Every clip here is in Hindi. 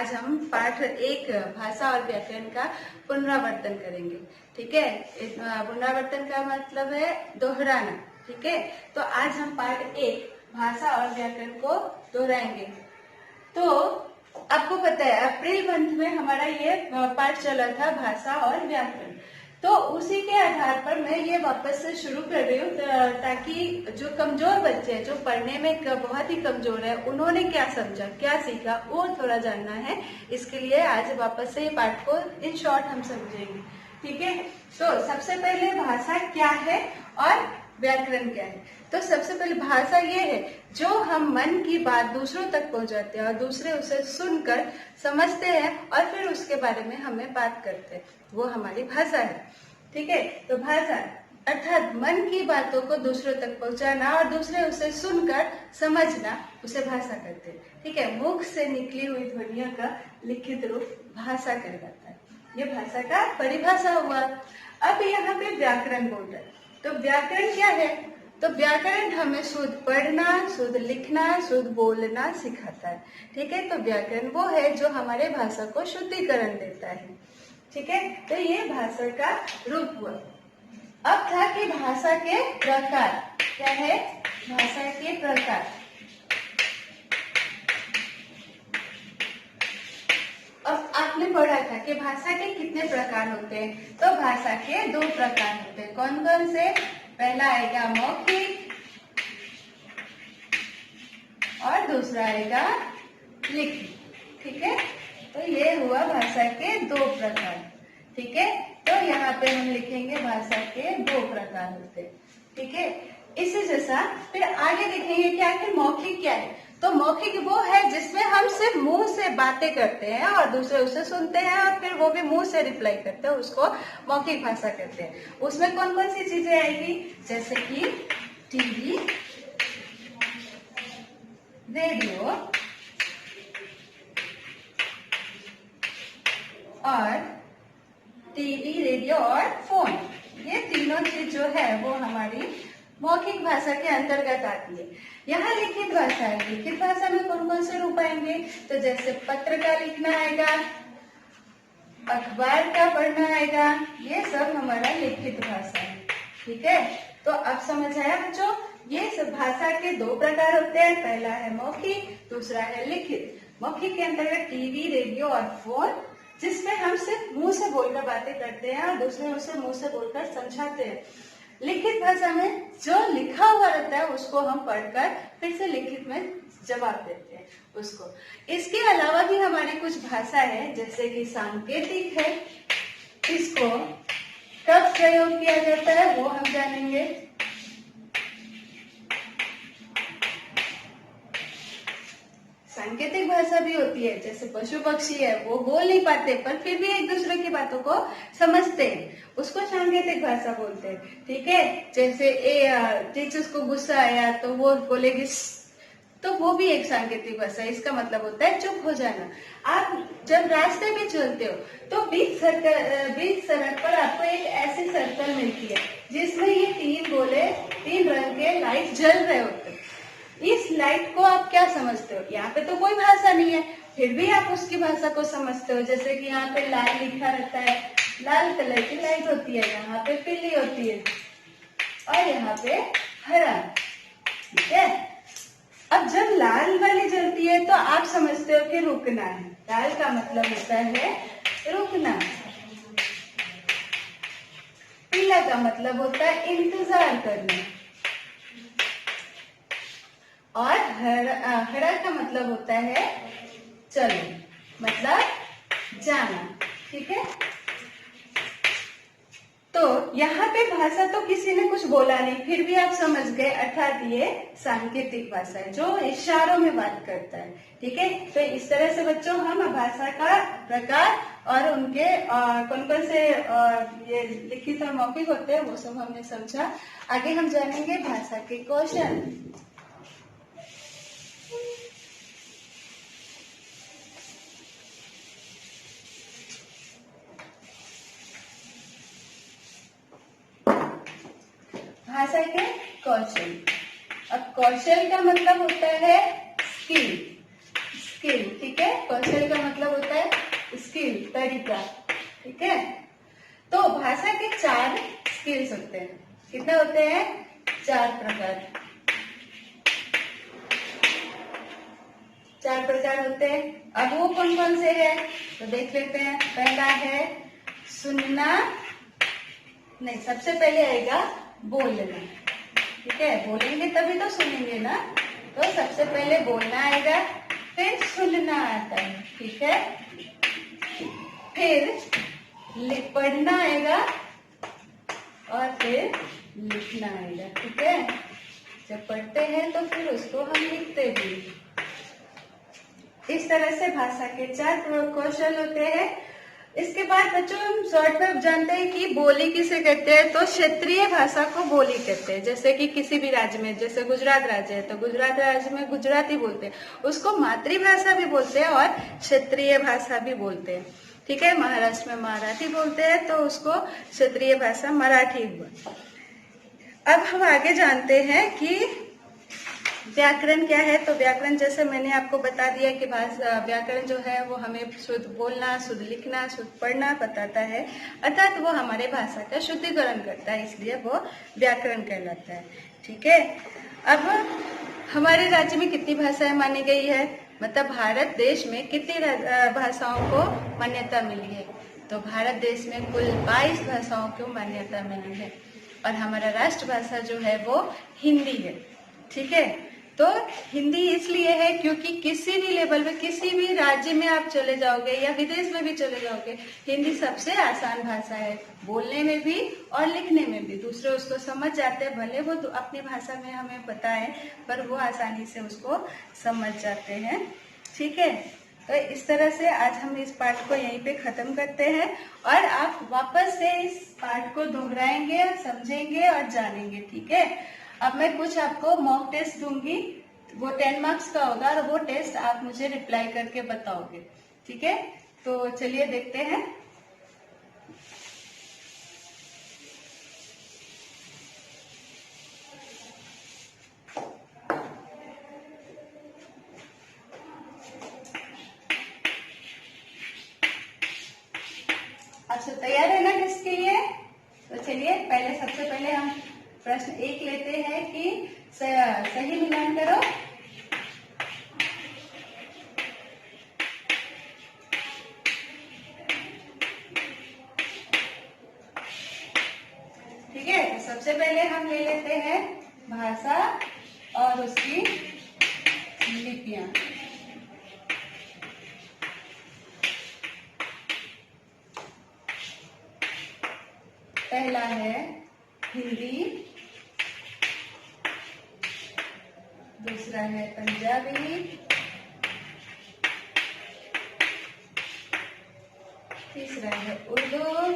आज हम पाठ 1 भाषा और व्याकरण का पुनरावर्तन करेंगे। ठीक है, पुनरावर्तन का मतलब है दोहराना। ठीक है, तो आज हम पाठ 1 भाषा और व्याकरण को दोहराएंगे। तो आपको पता है अप्रैल मंथ में हमारा ये पाठ चला था भाषा और व्याकरण, तो उसी के आधार पर मैं ये वापस से शुरू कर रही हूँ ताकि जो कमजोर बच्चे हैं, जो पढ़ने में बहुत ही कमजोर है, उन्होंने क्या समझा, क्या सीखा, वो थोड़ा जानना है। इसके लिए आज वापस से ये पाठ को इन शॉर्ट हम समझेंगे। ठीक है, तो सबसे पहले भाषा क्या है और व्याकरण क्या है। तो सबसे पहले भाषा ये है जो हम मन की बात दूसरों तक पहुंचाते हैं और दूसरे उसे सुनकर समझते हैं और फिर उसके बारे में हमें बात करते हैं, वो हमारी भाषा है। ठीक है, तो भाषा अर्थात मन की बातों को दूसरों तक पहुंचाना और दूसरे उसे सुनकर समझना, उसे भाषा कहते हैं। ठीक है, मुख से निकली हुई ध्वनियों का लिखित रूप भाषा कहलाता है। ये भाषा का परिभाषा हुआ। अब यहाँ पे व्याकरण बोल रहे हैं, तो व्याकरण क्या है। तो व्याकरण हमें शुद्ध पढ़ना, शुद्ध लिखना, शुद्ध बोलना सिखाता है। ठीक है, तो व्याकरण वो है जो हमारे भाषा को शुद्धिकरण देता है। ठीक है, तो ये भाषा का रूप हुआ। अब था कि भाषा के प्रकार क्या है। भाषा के प्रकार, अब आपने पढ़ा था कि भाषा के कितने प्रकार होते हैं। तो भाषा के 2 प्रकार होते हैं। कौन कौन से। पहला आएगा मौखिक और दूसरा आएगा लिखित। ठीक है, तो ये हुआ भाषा के 2 प्रकार। ठीक है, तो यहाँ पे हम लिखेंगे भाषा के 2 प्रकार होते हैं। ठीक है, इसी जैसा फिर आगे देखेंगे कि आखिर मौखिक क्या है। तो मौखिक वो है जिसमें हम सिर्फ मुंह से बातें करते हैं और दूसरे उसे सुनते हैं और फिर वो भी मुंह से रिप्लाई करते हैं, उसको मौखिक भाषा कहते हैं। उसमें कौन कौन सी चीजें आएगी, जैसे कि टीवी, रेडियो और फोन, ये तीनों चीज जो है वो हमारी मौखिक भाषा के अंतर्गत आती है। यहाँ लिखित भाषा है। लिखित भाषा में कौन कौन से रूप आएंगे, तो जैसे पत्र का लिखना आएगा, अखबार का पढ़ना आएगा, ये सब हमारा लिखित भाषा है। ठीक है, तो अब समझ आया बच्चों। ये सब भाषा के 2 प्रकार होते हैं, पहला है मौखिक, दूसरा है लिखित। मौखिक के अंतर्गत टीवी, रेडियो और फोन, जिसमें हम सिर्फ मुंह से बोलकर बातें करते हैं और दूसरे उसे मुंह से बोलकर समझाते हैं। लिखित भाषा में जो लिखा हुआ रहता है उसको हम पढ़कर फिर से लिखित में जवाब देते हैं उसको। इसके अलावा भी हमारी कुछ भाषा है, जैसे कि सांकेतिक है। इसको कब प्रयोग किया जाता है वो हम जानेंगे। सांकेतिक भाषा भी होती है, जैसे पशु पक्षी है, वो बोल नहीं पाते पर फिर भी एक दूसरे की बातों को समझते हैं, उसको सांकेतिक भाषा बोलते हैं। ठीक है, जैसे टीचर्स को गुस्सा आया तो वो बोलेगी, तो वो भी एक सांकेतिक भाषा है। इसका मतलब होता है चुप हो जाना। आप जब रास्ते में चलते हो तो बीच सड़क पर आपको एक ऐसी सर्कल मिलती है जिसमें ये 3 रंग के लाइट जल रहे होते हैं। इस लाइट को आप क्या समझते हो, यहाँ पे तो कोई भाषा नहीं है, फिर भी आप उसकी भाषा को समझते हो। जैसे कि यहाँ पे लाल लिखा रहता है, लाल कलर की लाइट होती है, यहाँ पे पीली होती है और यहाँ पे हरा। ठीक है, अब जब लाल वाली जलती है तो आप समझते हो कि रुकना है। लाल का मतलब होता है रुकना। पीला का मतलब होता है इंतजार करना और हरा का मतलब होता है चलो, मतलब जाना। ठीक है, तो यहाँ पे भाषा तो किसी ने कुछ बोला नहीं, फिर भी आप समझ गए, अर्थात ये सांकेतिक भाषा है जो इशारों में बात करता है। ठीक है, तो इस तरह से बच्चों हम भाषा का प्रकार और उनके कौन कौन से ये लिखित और मौखिक होते हैं वो सब हमने समझा। आगे हम जानेंगे भाषा के कौशल। भाषा के कौशल, अब कौशल का मतलब होता है स्किल। स्किल, ठीक है। कौशल का मतलब होता है स्किल, तरीका, ठीक है। तो भाषा के 4 स्किल्स होते हैं। कितने होते हैं? 4 प्रकार। 4 प्रकार होते हैं। अब वो कौन कौन से हैं तो देख लेते हैं। पहला है सुनना, नहीं, सबसे पहले आएगा बोलना, ठीक है। बोलेंगे तभी तो सुनेंगे ना, तो सबसे पहले बोलना आएगा, फिर सुनना आता है, ठीक है। फिर पढ़ना आएगा और फिर लिखना आएगा, ठीक है। जब पढ़ते हैं तो फिर उसको हम लिखते भी। इस तरह से भाषा के 4 कौशल होते हैं। इसके बाद बच्चों हम शॉर्ट में जानते हैं कि बोली किसे कहते हैं। तो क्षेत्रीय भाषा को बोली कहते हैं। जैसे कि किसी भी राज्य में, जैसे गुजरात राज्य है तो गुजरात राज्य में गुजराती बोलते हैं, उसको मातृभाषा भी बोलते हैं और क्षेत्रीय भाषा भी बोलते हैं, ठीक है। महाराष्ट्र में मराठी बोलते हैं तो उसको क्षेत्रीय भाषा मराठी। अब हम आगे जानते हैं कि व्याकरण क्या है। तो व्याकरण जैसे मैंने आपको बता दिया कि व्याकरण जो है वो हमें शुद्ध बोलना, शुद्ध लिखना, शुद्ध पढ़ना बताता है, अर्थात वो हमारे भाषा का शुद्धिकरण करता है, इसलिए वो व्याकरण कहलाता है, ठीक है। अब हमारे राज्य में कितनी भाषाएं मानी गई है, मतलब भारत देश में कितनी भाषाओं को मान्यता मिली है। तो भारत देश में कुल 22 भाषाओं को मान्यता मिली है और हमारा राष्ट्रभाषा जो है वो हिंदी है, ठीक है। तो हिंदी इसलिए है क्योंकि किसी भी लेवल में, किसी भी राज्य में आप चले जाओगे या विदेश में भी चले जाओगे, हिंदी सबसे आसान भाषा है, बोलने में भी और लिखने में भी। दूसरे उसको समझ जाते हैं, भले वो तो अपनी भाषा में हमें बताएं पर वो आसानी से उसको समझ जाते हैं, ठीक है। तो इस तरह से आज हम इस पाठ को यहीं पे खत्म करते हैं और आप वापस से इस पाठ को दोहराएंगे, समझेंगे और जानेंगे, ठीक है। अब मैं कुछ आपको मॉक टेस्ट दूंगी, वो 10 मार्क्स का होगा और वो टेस्ट आप मुझे रिप्लाई करके बताओगे, ठीक है। तो चलिए देखते हैं। अच्छा, तैयार है ना टेस्ट के लिए? तो चलिए सबसे पहले हम प्रश्न 1 लेते हैं कि सही मिलान करो। ठीक है, तो सबसे पहले हम ले लेते हैं भाषा और उसकी लिपियां। पहला है हिंदी, दूसरा है पंजाबी, तीसरा है उर्दू,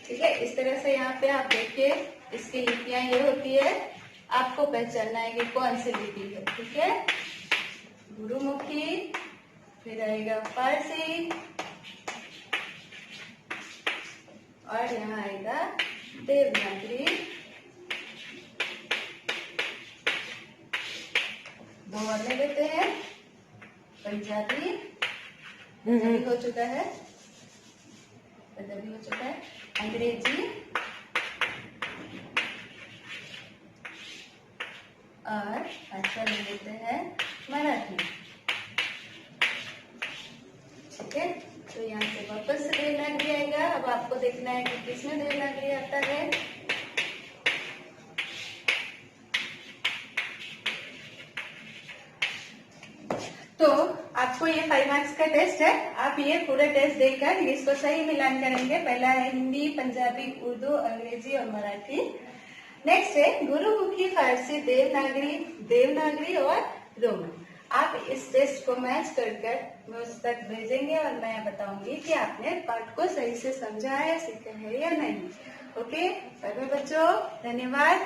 ठीक है। इस तरह से यहाँ पे आप देखिए इसकी लिपियां ये होती है, आपको पहचानना है कि कौन सी लिपि है, ठीक है। गुरुमुखी, फिर आएगा फारसी और यहाँ आएगा देवनागरी। 2 और ले लेते हैं, पंजाबी हो चुका है, पंजाबी हो चुका है, अंग्रेजी और अच्छा ले लेते हैं मराठी, ठीक है। तो यहाँ से वापस से देवनागरी आएगा। अब आपको देखना है कि किसमें देवनागरी आता है। तो आपको ये 5 मार्क्स का टेस्ट है, आप ये पूरे टेस्ट देकर इसको सही मिलान करेंगे। पहला है हिंदी, पंजाबी, उर्दू, अंग्रेजी और मराठी। नेक्स्ट है गुरुमुखी, फारसी, देवनागरी और रोमन। आप इस टेस्ट को मैच कर मुझ तक भेजेंगे और मैं बताऊंगी कि आपने पाठ को सही से समझा है, सीखा है या नहीं। ओके, बाय बाय बच्चों, धन्यवाद।